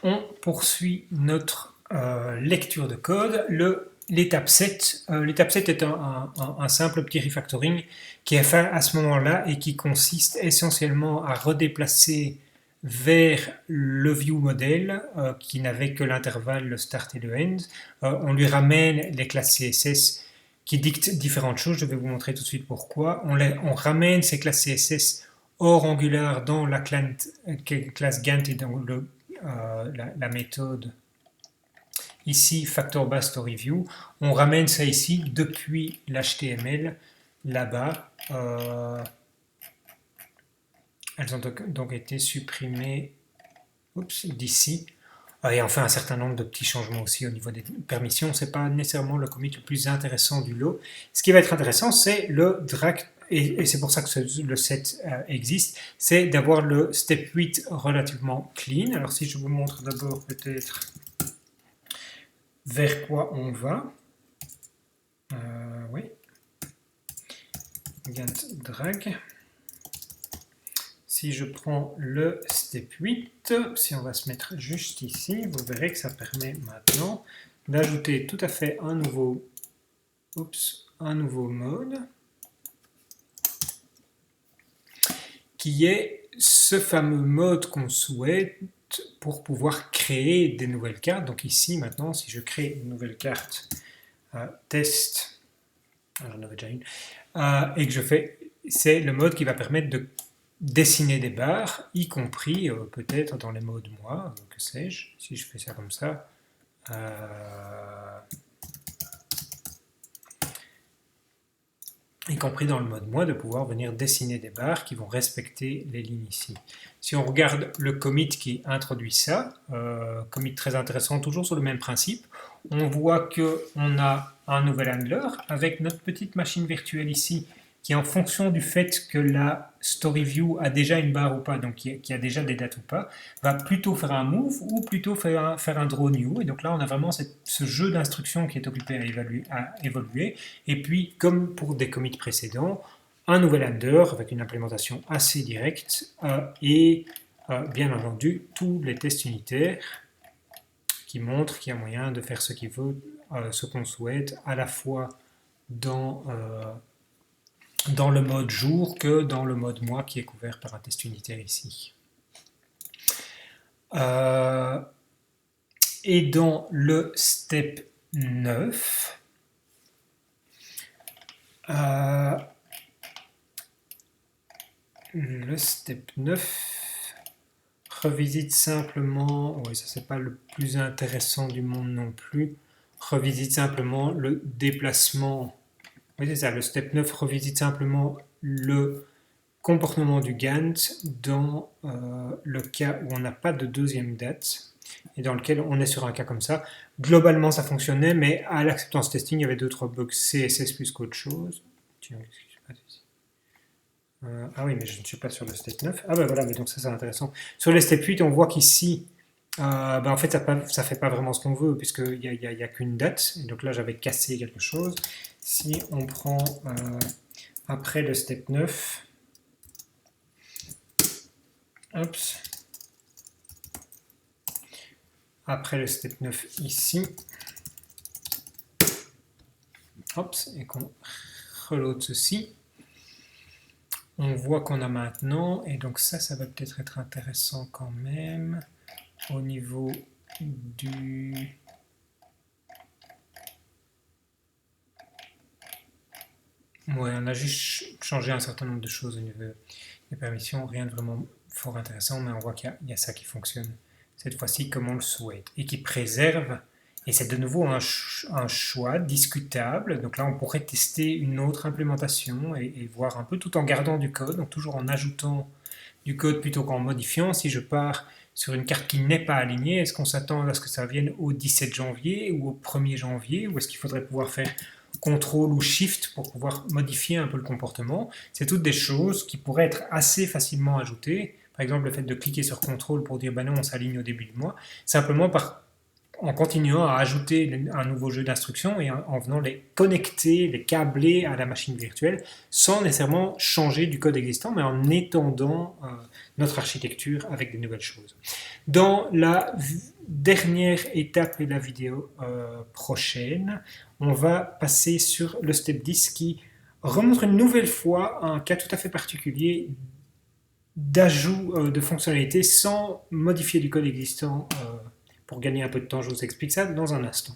on poursuit notre lecture de code. L'étape 7, l'étape 7 est un simple petit refactoring qui est fait à ce moment-là et qui consiste essentiellement à redéplacer vers le view model qui n'avait que l'intervalle, le start et le end. On lui ramène les classes CSS qui dictent différentes choses. Je vais vous montrer tout de suite pourquoi. On ramène ces classes CSS hors Angular dans la classe Gantt et dans la méthode ici factor base story view. On ramène ça ici depuis l'HTML là-bas. Elles ont donc été supprimées d'ici. Et on fait un certain nombre de petits changements aussi au niveau des permissions. Ce n'est pas nécessairement le commit le plus intéressant du lot. Ce qui va être intéressant, c'est le drag, et c'est pour ça que le set existe, c'est d'avoir le step 8 relativement clean. Alors si je vous montre d'abord peut-être vers quoi on va. Oui. Gantt drag. Si je prends le step 8, si on va se mettre juste ici, vous verrez que ça permet maintenant d'ajouter tout à fait un nouveau mode qui est ce fameux mode qu'on souhaite pour pouvoir créer des nouvelles cartes. Donc ici maintenant, si je crée une nouvelle carte test, j'en avais déjà une, et que je fais, c'est le mode qui va permettre de dessiner des barres, y compris peut-être dans les modes moi, que sais-je, si je fais ça comme ça, y compris dans le mode moi, de pouvoir venir dessiner des barres qui vont respecter les lignes ici. Si on regarde le commit qui introduit ça, commit très intéressant, toujours sur le même principe, on voit qu'on a un nouvel handler avec notre petite machine virtuelle ici, qui en fonction du fait que la story view a déjà une barre ou pas, donc qui a déjà des dates ou pas, va plutôt faire un move ou plutôt faire un draw new. Et donc là, on a vraiment ce jeu d'instructions qui est occupé à évoluer. Et puis, comme pour des commits précédents, un nouvel handler avec une implémentation assez directe et bien entendu tous les tests unitaires qui montrent qu'il y a moyen de faire ce qu'il veut, ce qu'on souhaite, à la fois dans le mode jour que dans le mode mois qui est couvert par un test unitaire ici. Et dans le step 9, revisite simplement, oui ça c'est pas le plus intéressant du monde non plus, revisite simplement le déplacement. Oui, c'est ça, le step 9 revisite simplement le comportement du Gantt dans le cas où on n'a pas de deuxième date et dans lequel on est sur un cas comme ça. Globalement, ça fonctionnait, mais à l'acceptance testing, il y avait 2-3 bugs CSS plus qu'autre chose. Tiens, qu'est-ce qui se passe ici ? Ah oui, mais je ne suis pas sur le step 9. Ah ben voilà, mais donc ça c'est intéressant. Sur le step 8, on voit qu'ici, en fait, ça ne fait pas vraiment ce qu'on veut, puisqu'il n'y a qu'une date. Et donc là, j'avais cassé quelque chose. Si on prend après le step 9, après le step 9 ici, et qu'on reload ceci, on voit qu'on a maintenant, et donc ça va peut-être être intéressant quand même, au niveau du... Ouais, on a juste changé un certain nombre de choses au niveau des permissions, rien de vraiment fort intéressant, mais on voit qu'il y a ça qui fonctionne cette fois-ci comme on le souhaite, et qui préserve, et c'est de nouveau un choix discutable, donc là on pourrait tester une autre implémentation et voir un peu tout en gardant du code, donc toujours en ajoutant du code plutôt qu'en modifiant. Si je pars sur une carte qui n'est pas alignée, est-ce qu'on s'attend à ce que ça vienne au 17 janvier ou au 1er janvier, ou est-ce qu'il faudrait pouvoir faire CTRL ou SHIFT pour pouvoir modifier un peu le comportement? C'est toutes des choses qui pourraient être assez facilement ajoutées. Par exemple, le fait de cliquer sur CTRL pour dire ben non, on s'aligne au début du mois, simplement par en continuant à ajouter un nouveau jeu d'instructions et en venant les connecter, les câbler à la machine virtuelle, sans nécessairement changer du code existant, mais en étendant notre architecture avec des nouvelles choses. Dans la dernière étape de la vidéo prochaine, on va passer sur le step 10 qui remontre une nouvelle fois un cas tout à fait particulier d'ajout de fonctionnalités sans modifier du code existant. Pour gagner un peu de temps, je vous explique ça dans un instant.